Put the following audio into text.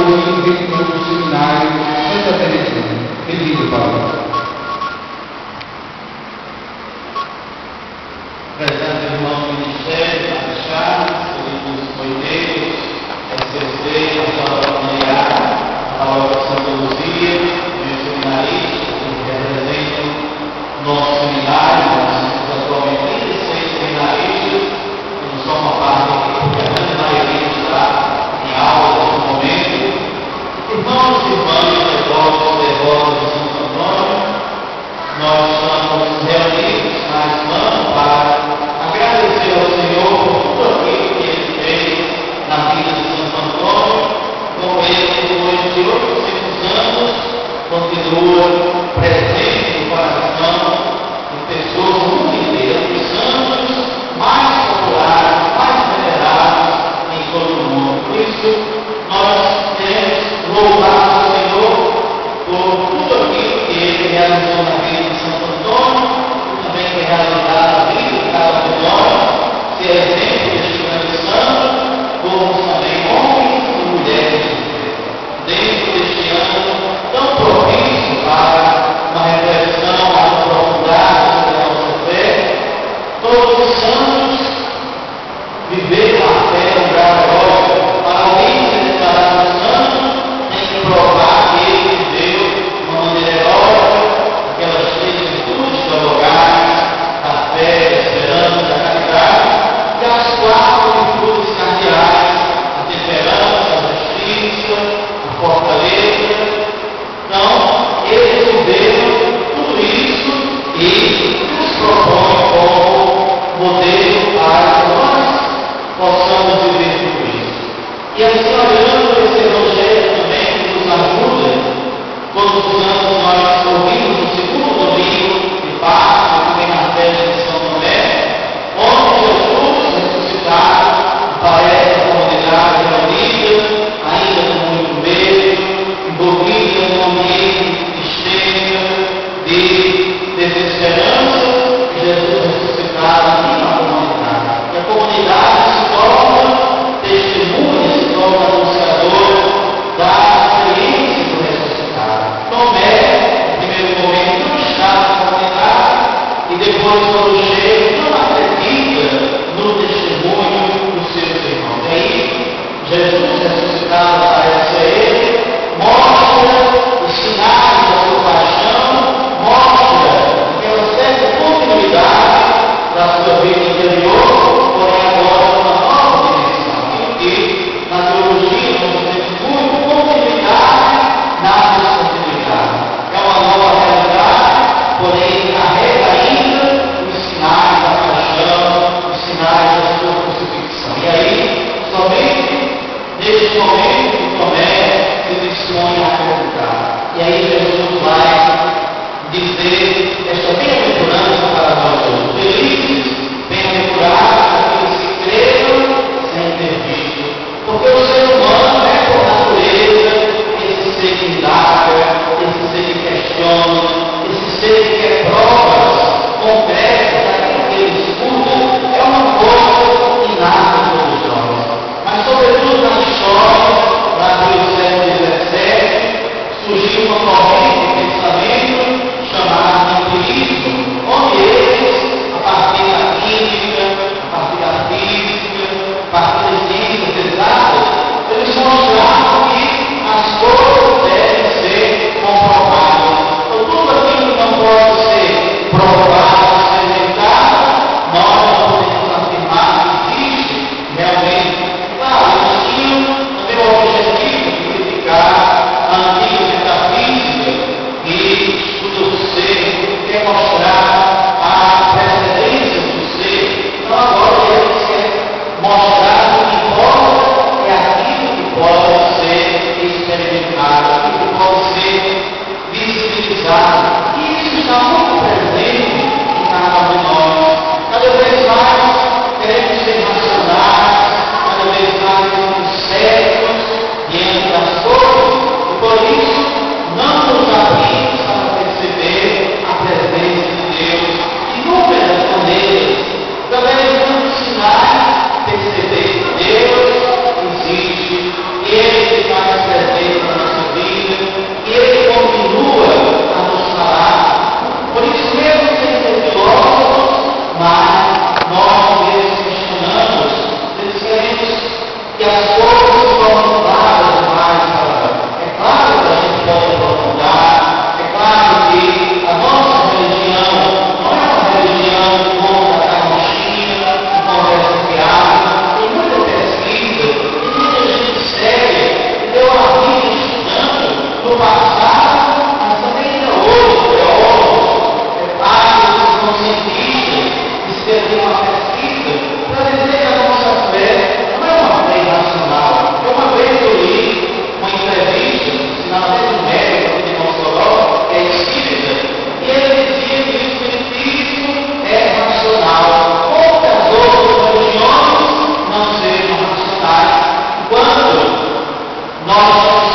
e dentro do seminário Santa Teresinha. Bem-vindo, Paulo. Prezando irmãos do Ministério, Chaves, queridos coiteiros, SCC, a sua familiar, a palavra Santa Luzia, os seminaristas que representam nosso seminário, nós temos atualmente 36 seminaristas, temos só uma parte aqui, porque a grande maioria está em aula neste momento. Irmãos e irmãs, devotos de Santo Antônio, nós estamos reunidos mais um ano para agradecer ao Senhor por tudo aquilo que Ele fez na vida de Santo Antônio, como Ele, depois de 800 anos, continua presente no coração de pessoas do mundo inteiro, dos santos mais populares, mais venerados em todo o mundo. Por isso, nós temos louvado o Senhor por tudo aquilo que Ele realizou na vida de Santo Antônio, e também que realizado na vida de cada um de nós, ser exemplo deste grande santo, como também homens e mulheres de fé. Dentro deste ano tão propício para uma reflexão mais aprofundada sobre a nossa fé, todos os santos viveram a fé no lugar heróico. Para alguém se declarar um santo, tem que provar que ele viveu de uma maneira heróica aquelas três virtudes teologais, a fé, a esperança, a caridade, e as quatro virtudes cardeais, a temperança, a justiça, a fortaleza. Então, eles viveram tudo isso e nos propõem como modelo para que nós possamos viver tudo isso. E assim, olhando esse evangelho também que nos ajuda, todos os anos nós ouvimos no segundo domingo de Páscoa, também na festa de São Tomé, onde Jesus ressuscitado aparece a comunidade reunida, ainda com muito medo, envolvida num ambiente extremo de desesperança. Jesus ressuscitado ali na comunidade. E a comunidade se torna testemunha, se torna anunciadora da experiência do ressuscitado. Tomé, no primeiro momento, não está na comunidade, e depois, quando chega, não acredita no testemunho dos seus irmãos. E aí, Jesus ressuscitado aparece a ele, mostra os sinais da sua paixão, mostra aquela certa continuidade da sua vida interior, porém agora uma nova dimensão. E na teologia nós temos muito continuidade na descontinuidade. É uma nova realidade, porém carrega ainda os sinais da paixão, os sinais da sua crucifixão. E aí, somente neste momento, Tomé se dispõe a acreditar. E aí Jesus vai dizer esta bem-aventurança para nós todos. Felizes, bem-aventurados aqueles que creram sem ter visto. Porque o ser humano é, por natureza, esse ser que indaga, esse ser que questiona, esse ser que quer provas concretas daquilo que ele escuta. É uma coisa inata em todos nós. Mas, sobretudo na história, lá do século XVII, surgiu uma corrente de pensamento chamada empirismo, onde eles, a partir da nós